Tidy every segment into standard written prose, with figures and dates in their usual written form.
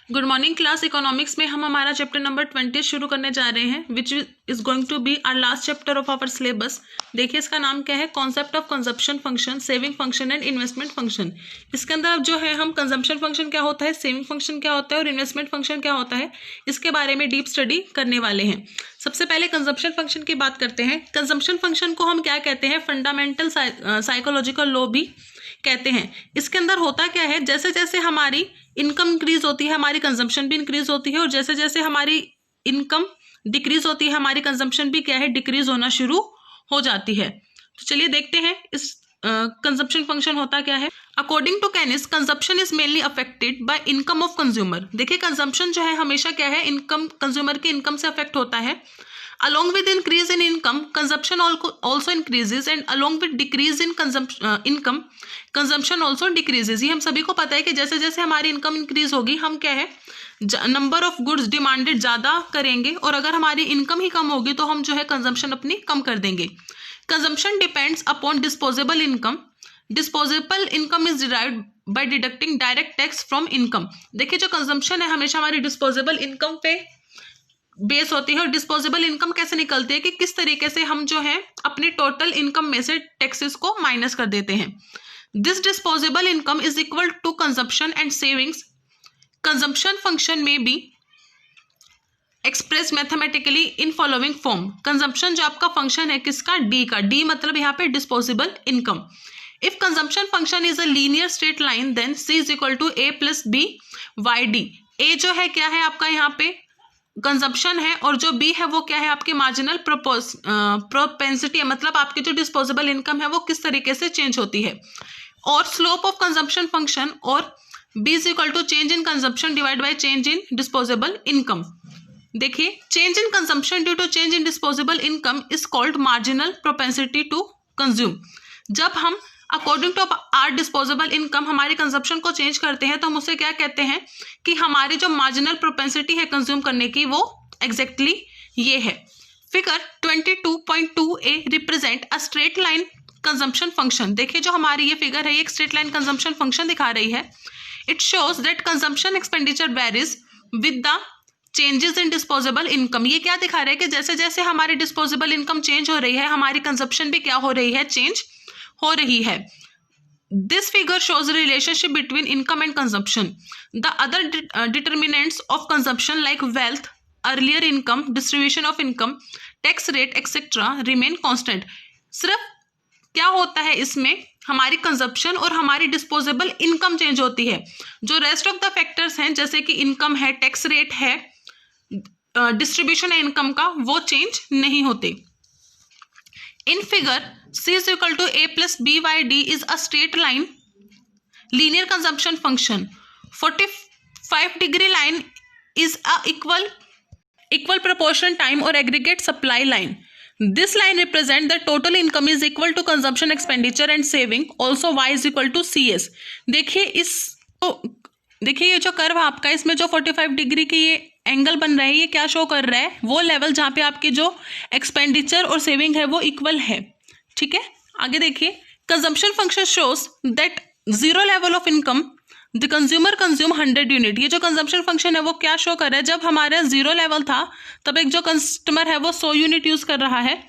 Good morning class. Economics में हम हमारा चैप्टर नंबर 20 शुरू करने जा रहे हैं, which is going to be our last chapter of our syllabus. देखिए इसका नाम क्या है, concept of consumption function, saving function and investment function. इसके अंदर अब जो है हम कंजप्शन फंक्शन क्या होता है, सेविंग फंक्शन क्या होता है और इन्वेस्टमेंट फंक्शन क्या होता है, इसके बारे में डीप स्टडी करने वाले हैं। सबसे पहले कंजप्शन फंक्शन की बात करते हैं। कंजप्शन फंक्शन को हम क्या कहते हैं, फंडामेंटल साइकोलॉजिकल लॉ भी कहते हैं। इसके अंदर होता क्या है, जैसे जैसे हमारी इनकम इंक्रीज होती है हमारी कंजम्पशन भी इंक्रीज होती है, और जैसे जैसे हमारी इनकम डिक्रीज होती है हमारी कंजम्पशन भी क्या है, डिक्रीज होना शुरू हो जाती है। तो चलिए देखते हैं इस कंजम्पशन फंक्शन होता क्या है। According to Keynes, consumption is mainly affected by income of consumer. देखिए कंजम्पशन जो है हमेशा क्या है, इनकम, कंज्यूमर की इनकम से अफेक्ट होता है। Along with increase in income, consumption also increases, and along with decrease in income, consumption also decreases। ये हम सभी को पता है कि जैसे जैसे हमारी इनकम इंक्रीज होगी हम क्या है, नंबर ऑफ गुड्स डिमांडेड ज़्यादा करेंगे, और अगर हमारी इनकम ही कम होगी तो हम जो है कंजम्पशन अपनी कम कर देंगे। Consumption depends upon disposable income. Disposable income is derived bye deducting direct tax from income. देखिए जो कंजम्पशन है हमेशा हमारी डिस्पोजेबल इनकम पे बेस होती है, और डिस्पोजेबल इनकम कैसे निकलती है कि किस तरीके से हम जो है अपनी टोटल इनकम में से टैक्सेस को माइनस कर देते हैं। This disposable income is equal to consumption and savings. Consumption function में be express mathematically in following form. Consumption जो आपका फंक्शन है किसका, डी का। डी मतलब यहाँ पे disposable income. If consumption function is a linear straight line then C is equal to A plus B Y D. A जो है क्या है आपका यहाँ पे कंजम्पशन है, और जो बी है वो क्या है आपकी मार्जिनल प्रोपेंसिटी है, मतलब आपकी जो डिस्पोजेबल इनकम है वो किस तरीके से चेंज होती है। और स्लोप ऑफ कंजम्पशन फंक्शन और B is equal to change in consumption divide by change in disposable income. देखिए change in consumption due to change in disposable income is called marginal propensity to consume. जब हम according to our disposable income हमारी consumption को change करते हैं तो हम उसे क्या कहते हैं कि हमारी जो मार्जिनल प्रोपेंसिटी है कंज्यूम करने की वो एग्जैक्टली ये है। Figure 22.2a represent a straight line consumption function. देखिए जो हमारी ये फिगर है ये एक स्ट्रेट लाइन कंजम्पशन फंक्शन दिखा रही है। It shows that consumption expenditure varies with the changes in disposable income. ये क्या दिखा रहा है कि जैसे जैसे हमारी डिस्पोजेबल इनकम चेंज हो रही है हमारी कंजप्शन भी क्या हो रही है, चेंज हो रही है। This figure shows relationship between income and consumption. The other determinants of consumption like wealth, earlier income, distribution of income, tax rate etcetera remain constant. सिर्फ क्या होता है इसमें, हमारी कंजम्पशन और हमारी डिस्पोजेबल इनकम चेंज होती है। जो रेस्ट ऑफ द फैक्टर्स हैं जैसे कि इनकम है, टैक्स रेट है, डिस्ट्रीब्यूशन है इनकम का, वो चेंज नहीं होते। In figure, C is equal to A plus BYD is a straight line linear consumption function. 45-degree line is a equal proportion time or aggregate supply line. This line represent the total income is equal to consumption expenditure and saving. Also Y is equal to CS. देखिए ये जो curve आपका इसमें जो 45 degree की ये angle बन रहा है ये क्या शो कर रहा है, वो लेवल जहाँ पे आपकी जो एक्सपेंडिचर और सेविंग है वो इक्वल है। ठीक है, आगे देखिए consumption function shows that zero level of income the consumer consume 100 unit. ये जो कंजम्पशन फंक्शन है वो क्या शो कर रहा है, जब हमारा जीरो लेवल था तब एक जो कस्टमर है वो 100 यूनिट यूज कर रहा है।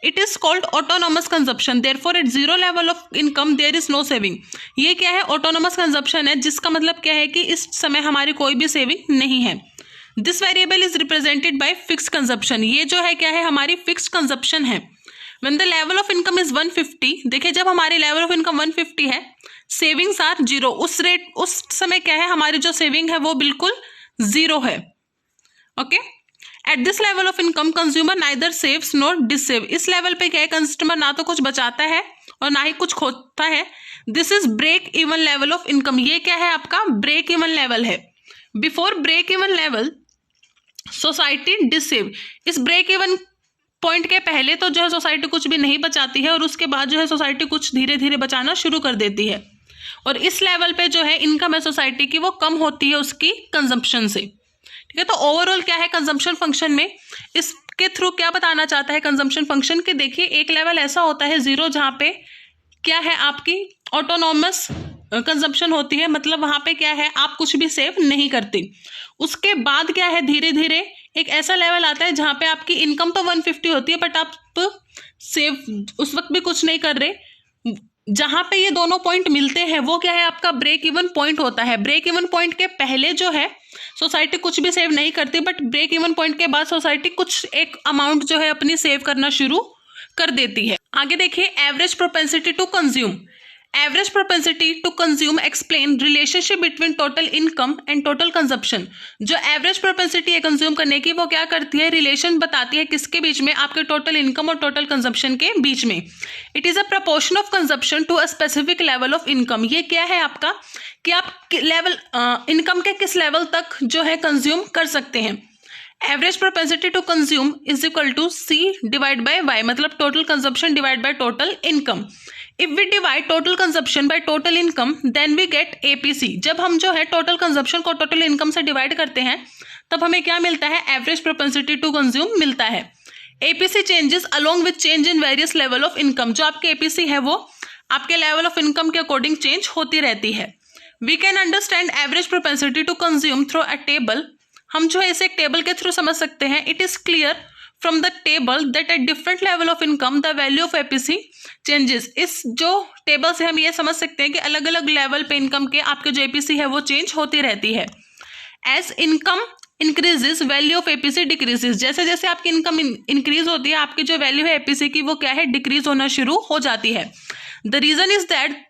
It is called autonomous consumption, therefore at zero level of income there is no saving. ये क्या है, ऑटोनोमस कंजप्शन है, जिसका मतलब क्या है कि इस समय हमारी कोई भी सेविंग नहीं है। This variable is represented by fixed consumption. ये जो है क्या है, हमारी फिक्स्ड कंजप्शन है। When the level of income is 150, देखिए जब हमारी लेवल ऑफ इनकम 150 है, सेविंग्स आर जीरो, उस समय क्या है, हमारी जो सेविंग है वो बिल्कुल जीरो है। Okay, at this level of income consumer neither saves nor dissave. इस लेवल पे क्या है, कस्टमर ना तो कुछ बचाता है और ना ही कुछ खोता है। This is break even level of income. ये क्या है आपका, ब्रेक इवन लेवल है। Before break even level society dissave. इस ब्रेक इवन पॉइंट के पहले तो जो है सोसाइटी कुछ भी नहीं बचाती है, और उसके बाद जो है सोसाइटी कुछ धीरे धीरे बचाना शुरू कर देती है, और इस लेवल पे जो है इनकम है सोसाइटी की वो कम होती है उसकी कंजम्पशन से। ठीक है, तो ओवरऑल क्या है कंजम्पशन फंक्शन में, इसके थ्रू क्या बताना चाहता है कंजम्पशन फंक्शन के, देखिए एक लेवल ऐसा होता है जीरो जहाँ पे क्या है आपकी ऑटोनोमस कंजम्पशन होती है, मतलब वहाँ पे क्या है, आप कुछ भी सेव नहीं करते। उसके बाद क्या है, धीरे धीरे एक ऐसा लेवल आता है जहाँ पे आपकी इनकम तो 150 होती है बट आप सेव उस वक्त भी कुछ नहीं कर रहे। जहाँ पे ये दोनों पॉइंट मिलते हैं वो क्या है, आपका ब्रेक इवन पॉइंट होता है। ब्रेक इवन पॉइंट के पहले जो है सोसाइटी कुछ भी सेव नहीं करती, बट ब्रेक इवन पॉइंट के बाद सोसाइटी कुछ एक अमाउंट जो है अपनी सेव करना शुरू कर देती है। आगे देखिए, average propensity to consume. Average propensity to consume explain relationship between total income and total consumption. जो एवरेज प्रोपेंसिटी है कंज्यूम करने की, वो क्या करती है, रिलेशन बताती है किसके बीच में, आपके टोटल इनकम और टोटल कंजप्शन के बीच में। It is a proportion of consumption to a specific level of income. ये क्या है आपका, कि आप लेवल इनकम के किस लेवल तक जो है कंज्यूम कर सकते हैं। Average propensity to consume is equal to C divide by Y, मतलब total consumption divide by total income. If we divide total consumption by total income then we get APC. जब हम जो है टोटल कंजप्शन को total income से divide करते हैं तब हमें क्या मिलता है, एवरेज प्रोपेंसिटी टू कंज्यूम मिलता है। APC changes along with change in various level of income. जो आपके एपीसी है वो आपके लेवल ऑफ इनकम के अकॉर्डिंग चेंज होती रहती है। We can understand average propensity to consume through a table. हम जो है इसे एक टेबल के थ्रू समझ सकते हैं। It is clear from the table that at different level of income the value of APC changes. इस जो टेबल से हम ये समझ सकते हैं कि अलग अलग लेवल पे इनकम के आपके जो एपीसी है वो चेंज होती रहती है। As income increases value of APC decreases. जैसे जैसे आपकी इनकम इंक्रीज होती है, आपकी जो वैल्यू है एपीसी की वो क्या है, डिक्रीज होना शुरू हो जाती है। The reason is that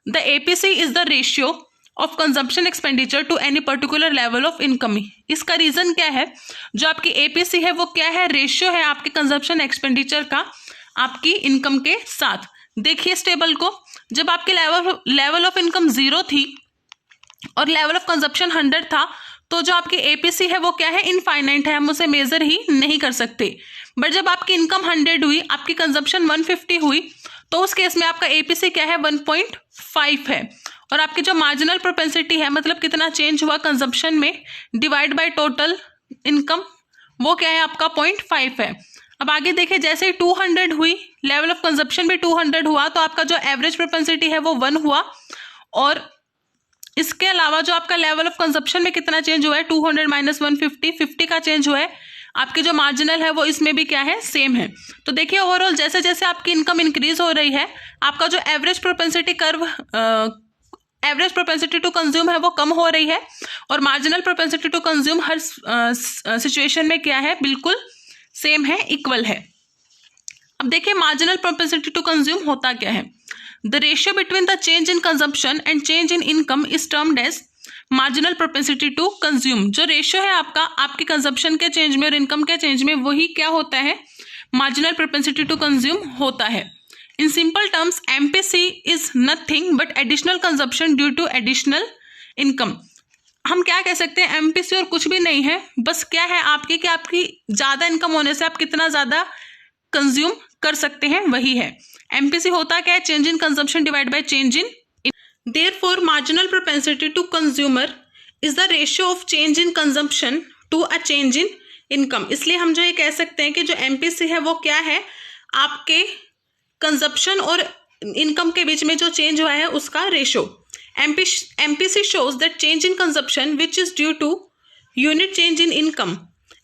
the APC is the ratio of consumption expenditure to any particular level of income. इसका रीजन क्या है, जो आपकी एपीसी है वो क्या है, रेशियो है आपके कंजम्पशन एक्सपेंडिचर का आपकी इनकम के साथ। देखिए इस टेबल को, जब आपके लेवल ऑफ इनकम 0 थी और लेवल ऑफ कंजम्पशन 100 था, तो जो आपकी एपीसी है वो क्या है, इनफाइनाइट है, हम उसे मेजर ही नहीं कर सकते। बट जब आपकी इनकम 100 हुई, आपकी कंजम्पशन 150 हुई, तो उस केस में आपका एपीसी क्या है, 1.5 है। और आपकी जो मार्जिनल प्रोपेंसिटी है, मतलब कितना चेंज हुआ कंजम्पशन में डिवाइड बाय टोटल इनकम, वो क्या है आपका 0.5 है। अब आगे देखिए, जैसे ही 200 हुई, लेवल ऑफ कंजम्पशन भी 200 हुआ, तो आपका जो एवरेज प्रोपेंसिटी है वो 1 हुआ। और इसके अलावा जो आपका लेवल ऑफ कंजम्पशन में कितना चेंज हुआ है, 200 माइनस 150, 50 का चेंज हुआ है। आपकी जो मार्जिनल है वो इसमें भी क्या है, सेम है। तो देखिए ओवरऑल जैसे जैसे आपकी इनकम इंक्रीज हो रही है, आपका जो average propensity curve, average propensity to consume है वो कम हो रही है, और मार्जिनल प्रोपेंसिटी टू कंज्यूम हर सिचुएशन में क्या है, बिल्कुल सेम है, इक्वल है। अब देखिए मार्जिनल प्रोपेंसिटी टू कंज्यूम होता क्या है। The ratio between the change in consumption and change in income is termed as marginal propensity to consume. जो रेशियो है आपका आपकी कंजम्पशन के चेंज में और इनकम के चेंज में, वही क्या होता है, मार्जिनल प्रोपेंसिटी टू कंज्यूम होता है। In simple terms, MPC is nothing but additional consumption due to additional income. हम क्या कह सकते हैं, MPC और कुछ भी नहीं है, बस क्या है आपकी कि आपकी ज़्यादा इनकम होने से आप कितना ज़्यादा कंज्यूम कर सकते हैं, वही है। MPC होता क्या है, change in consumption divide by change in. Therefore, marginal propensity to consumer is the ratio of change in consumption to a change in income. इसलिए हम जो ये कह सकते हैं कि जो MPC है वो क्या है, आपके कंजप्शन और इनकम के बीच में जो चेंज हुआ है उसका ratio. MPC shows that change in consumption which is due to unit change in income.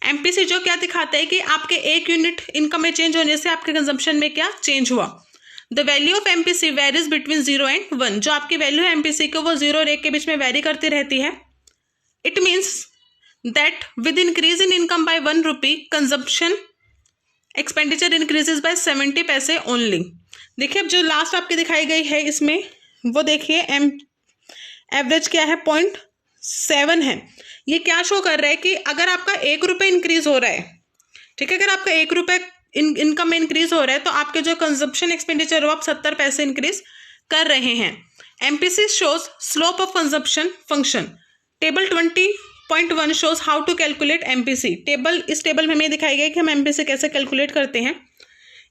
MPC जो क्या दिखाता है कि आपके एक यूनिट इनकम में चेंज होने से आपके कंजप्शन में क्या चेंज हुआ। The value of MPC varies between 0 and 1। जो आपकी वैल्यू है MPC को वो 0 और 1 के बीच में वेरी करती रहती है। It means that with increase in income by 1 rupee consumption expenditure increases by 70 पैसे ओनली। देखिए अब जो लास्ट आपकी दिखाई गई है इसमें, वो देखिए एवरेज क्या है, 0.7 है। ये क्या शो कर रहा है कि अगर आपका 1 रुपये इंक्रीज हो रहा है, ठीक है, अगर आपका 1 रुपये इनकम में इंक्रीज हो रहा है, तो आपके जो कंजप्शन एक्सपेंडिचर हो आप 70 पैसे इंक्रीज कर रहे हैं। MPC shows slope of consumption function. Table 20.1 shows how to calculate MPC. इस टेबल में हमें दिखाई गई कि हम MPC कैसे कैलकुलेट करते हैं।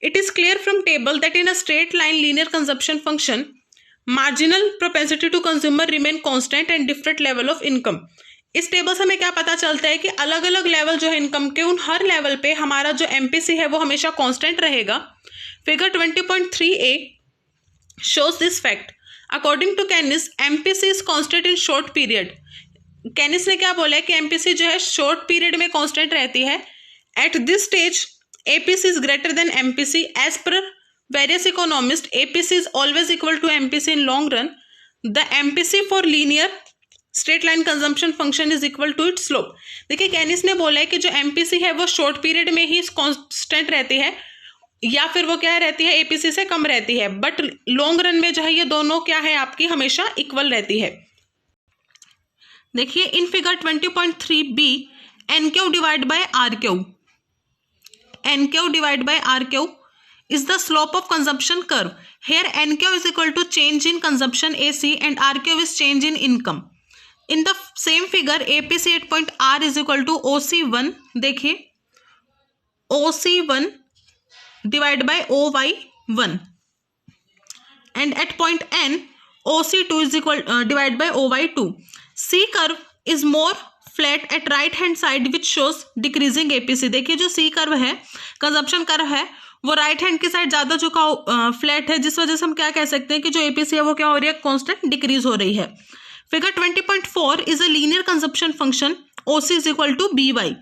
It is clear from table that in a straight line linear consumption function, marginal propensity to consumer remain constant and different level of income. इस टेबल से हमें क्या पता चलता है कि अलग अलग लेवल जो है इनकम के, उन हर लेवल पे हमारा जो MPC है वो हमेशा कांस्टेंट रहेगा। Figure 20.3a shows this fact. According to Keynes MPC is constant in short period. Keynes ने क्या बोला है कि एमपीसी जो है शॉर्ट पीरियड में कांस्टेंट रहती है। At this stage APC is greater than MPC. As per various economist APC is always equal to MPC in long run. The MPC for linear straight line consumption function is equal to its slope. देखिए Keynes ने बोला है कि जो MPC है वो short period में ही constant रहती है या फिर वो क्या रहती है एपीसी से कम रहती है, बट लॉन्ग रन में जो है ये दोनों क्या है आपकी हमेशा इक्वल रहती है। देखिए in figure 20.3b N Q divide by R Q, N Q divide by R Q is the slope of consumption curve. Here NQ is equal to change in consumption AC and RQ is change in income. In the same figure APC at point R is equal to OC1. देखिए OC1 divided by OY1 and at point N OC2 is equal divided by OY2. C curve is more flat at right hand side which shows decreasing APC. देखिए जो C curve है consumption curve है वो right hand की side ज्यादा झुका flat है, जिस वजह से हम क्या कह सकते हैं कि जो एपीसी है वो क्या हो रही है कांस्टेंट डिक्रीज हो रही है। Figure 20.4 is a linear consumption function OC is equal to B Y.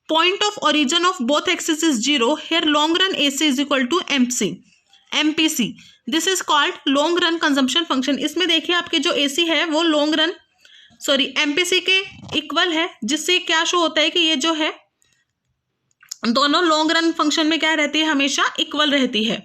Point of origin of both axis is 0। Here long run AC is equal to MPC. This is called long run consumption function. इसमें देखिए आपके जो AC है वो long run MPC के equal है, जिससे क्या शो होता है कि ये जो है दोनों लॉन्ग रन फंक्शन में क्या रहती है हमेशा इक्वल रहती है।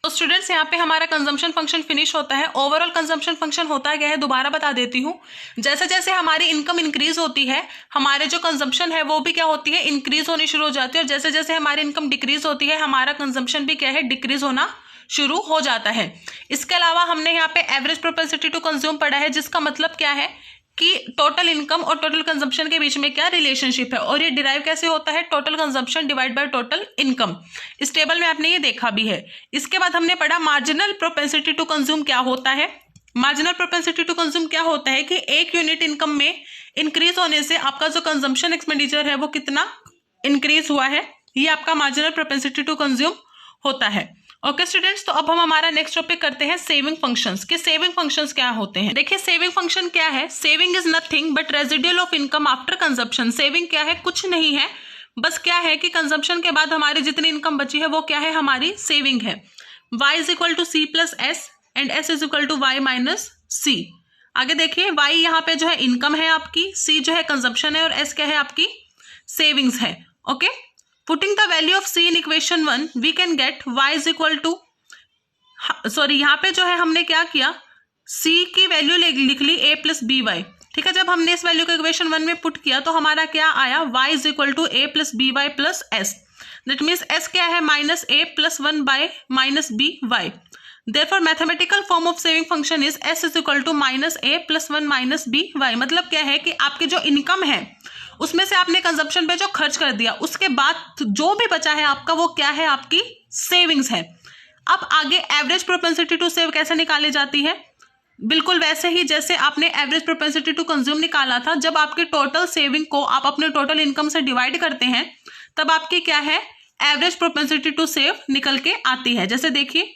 तो स्टूडेंट्स यहाँ पे हमारा कंजम्पशन फंक्शन फिनिश होता है। ओवरऑल कंजम्पशन फंक्शन होता क्या है दोबारा बता देती हूँ। जैसे जैसे हमारी इनकम इंक्रीज होती है हमारे जो कंजम्पशन है वो भी क्या होती है इंक्रीज होनी शुरू हो जाती है, और जैसे जैसे हमारी इनकम डिक्रीज होती है हमारा कंजम्पशन भी क्या है डिक्रीज होना शुरू हो जाता है। इसके अलावा हमने यहाँ पे एवरेज प्रोपेंसिटी टू कंज्यूम पढ़ा है, जिसका मतलब क्या है कि टोटल इनकम और टोटल कंजम्पशन के बीच में क्या रिलेशनशिप है, और ये डिराइव कैसे होता है total consumption divide by total income. इस टेबल में आपने ये देखा भी है। इसके बाद हमने पढ़ा मार्जिनल प्रोपेंसिटी टू कंज्यूम क्या होता है। मार्जिनल प्रोपेंसिटी टू कंज्यूम क्या होता है कि एक यूनिट इनकम में इंक्रीज होने से आपका जो कंजम्पशन एक्सपेंडिचर है वो कितना इंक्रीज हुआ है, ये आपका मार्जिनल प्रोपेंसिटी टू कंज्यूम होता है। ओके स्टूडेंट्स, तो अब हम हमारा नेक्स्ट टॉपिक करते हैं सेविंग फंक्शंस कि सेविंग फंक्शंस क्या होते हैं। देखिए सेविंग फंक्शन क्या है। Saving is nothing but residual of income after consumption. Saving क्या है कुछ नहीं है, बस क्या है कि कंजप्शन के बाद हमारी जितनी इनकम बची है वो क्या है हमारी सेविंग है। y is equal to C plus S and s is equal to Y minus C. आगे देखिए y यहाँ पे जो है इनकम है आपकी, c जो है कंजप्शन है और s क्या है आपकी सेविंग्स है। Okay, Putting the value of c in equation 1, we can get y is equal to यहाँ पे जो है हमने क्या किया c की वैल्यू लिख ली a प्लस बी वाई। ठीक है, जब हमने इस वैल्यू को इक्वेशन 1 में पुट किया तो हमारा क्या आया y is equal to a plus B Y plus S. That means s क्या है minus a plus 1 by minus B Y. Therefore mathematical form of saving function is s is equal to minus a plus 1 minus B Y. मतलब क्या है कि आपकी जो income है उसमें से आपने कंजप्शन पे जो खर्च कर दिया उसके बाद जो भी बचा है आपका वो क्या है आपकी सेविंग्स है। अब आगे एवरेज प्रोपेंसिटी टू सेव कैसे निकाली जाती है, बिल्कुल वैसे ही जैसे आपने एवरेज प्रोपेंसिटी टू कंज्यूम निकाला था। जब आपकी टोटल सेविंग को आप अपने टोटल इनकम से डिवाइड करते हैं तब आपकी क्या है एवरेज प्रोपेंसिटी टू सेव निकल के आती है। जैसे देखिए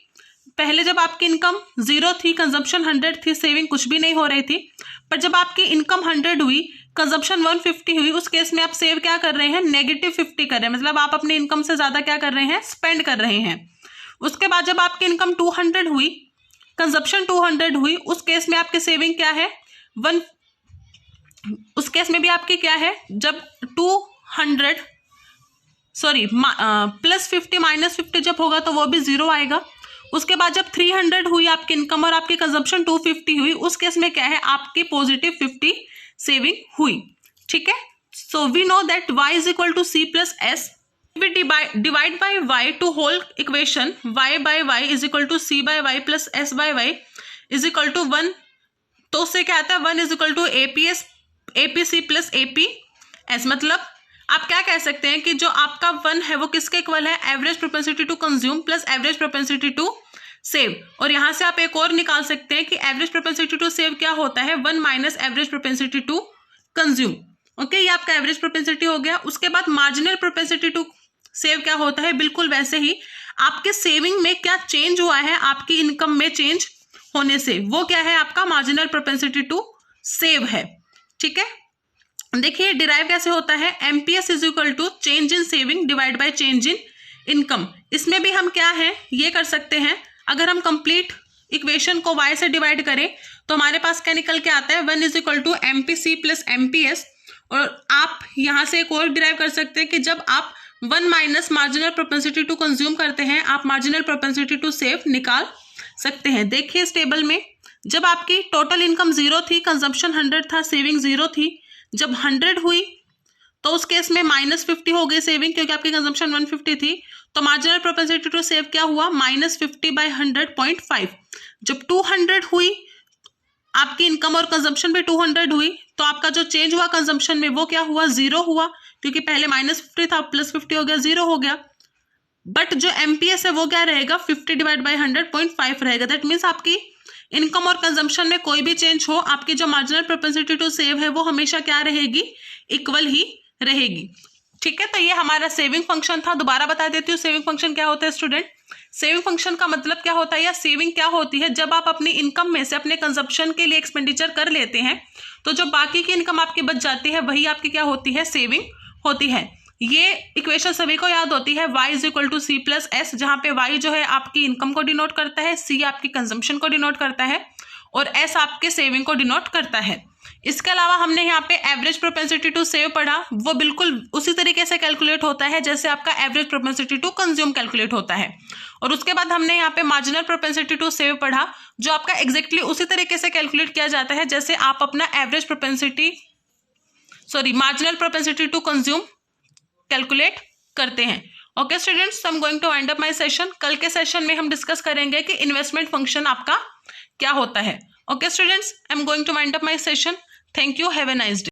पहले जब आपकी इनकम 0 थी, कंजप्शन 100 थी, सेविंग कुछ भी नहीं हो रही थी, पर जब आपकी इनकम 100 हुई कंजप्शन 150 हुई, उस केस में आप सेव क्या कर रहे हैं नेगेटिव 50 कर रहे हैं, मतलब आप अपनी इनकम से ज्यादा क्या कर रहे हैं स्पेंड कर रहे हैं। उसके बाद जब आपकी इनकम 200 हुई कंजप्शन 200 हुई, उस केस में आपकी सेविंग क्या है उस केस में भी आपकी क्या है जब 200 प्लस 50 माइनस 50 जब होगा तो वो भी 0 आएगा। उसके बाद जब 300 हुई आपकी इनकम और आपकी कंजप्शन 250 हुई, उस केस में क्या है आपकी पॉजिटिव 50 सेविंग हुई। ठीक है, so we know that y is equal to C plus S. We divide by y to whole equation y by y is equal to C by y plus s by y is equal to 1। तो उससे क्या आता है 1 is equal to APC plus APS. मतलब आप क्या कह सकते हैं कि जो आपका 1 है वो किसके इक्वल है average propensity to consume plus average propensity to save. और यहां से आप एक और निकाल सकते हैं कि एवरेज प्रोपेंसिटी टू सेव क्या होता है 1 minus average propensity to consume. Okay, ये आपका एवरेज प्रोपेंसिटी हो गया। उसके बाद मार्जिनल प्रोपेंसिटी टू सेव क्या होता है, बिल्कुल वैसे ही आपके सेविंग में क्या चेंज हुआ है आपकी इनकम में चेंज होने से, वो क्या है आपका मार्जिनल प्रोपेंसिटी टू सेव है। ठीक है, देखिए डिराइव कैसे होता है, MPS is equal to change in saving divide by change in income. इसमें भी हम क्या है ये कर सकते हैं, अगर हम कंप्लीट इक्वेशन को y से डिवाइड करें तो हमारे पास क्या निकल के आता है, 1 is equal to MPC plus MPS. और आप यहां से एक और डिराइव कर सकते हैं कि जब आप 1 minus marginal propensity to consume करते हैं, आप मार्जिनल प्रोपेंसिटी टू सेव निकाल सकते हैं। देखिए इस टेबल में, जब आपकी टोटल इनकम 0 थी, कंजम्पशन 100 था, सेविंग 0 थी, जब 100 हुई तो उस केस में -50 हो गई सेविंग, क्योंकि आपकी कंजम्पशन 150 थी, तो मार्जिनल प्रोपेंसिटी टू सेव क्या हुआ, -50/100.5। जब 200 हुई, आपकी इनकम और कंजम्पशन भी 200 हुई, तो आपका जो चेंज हुआ कंजम्पशन में वो क्या हुआ, 0 हुआ, क्योंकि पहले -50 था, +50 हो गया, 0 हो गया। बट जो एमपीएस है वो क्या रहेगा, 50/100.5 रहेगा। दैट मीन्स आपकी इनकम और कंजम्पशन में कोई भी चेंज हो, आपकी जो मार्जिनल प्रोपेंसिटी टू सेव है वो हमेशा क्या रहेगी, इक्वल ही रहेगी। ठीक है, तो ये हमारा सेविंग फंक्शन था। दोबारा बता देती हूँ सेविंग फंक्शन क्या होता है स्टूडेंट। सेविंग फंक्शन का मतलब क्या होता है या सेविंग क्या होती है, जब आप अपनी इनकम में से अपने कंजप्शन के लिए एक्सपेंडिचर कर लेते हैं तो जो बाकी की इनकम आपकी बच जाती है वही आपकी क्या होती है, सेविंग होती है। ये इक्वेशन सभी को याद होती है, y is equal to C plus S, जहाँ पे y जो है आपकी इनकम को डिनोट करता है, c आपकी कंजम्पशन को डिनोट करता है और s आपके सेविंग को डिनोट करता है। इसके अलावा हमने यहाँ पे एवरेज प्रोपेंसिटी टू सेव पढ़ा, वो बिल्कुल उसी तरीके से कैलकुलेट होता है जैसे आपका average propensity to consume calculate होता है। और उसके बाद हमने यहाँ पे मार्जिनल प्रोपेंसिटी टू सेव पढ़ा, जो आपका एग्जैक्टली उसी तरीके से कैलकुलेट किया जाता है जैसे आप अपना marginal propensity to consume calculate करते हैं। Okay students, I am going to wind up my session. कल के सेशन में हम डिस्कस करेंगे कि इन्वेस्टमेंट फंक्शन आपका क्या होता है। Okay students, I am going to wind up my session. Thank you, have a nice day.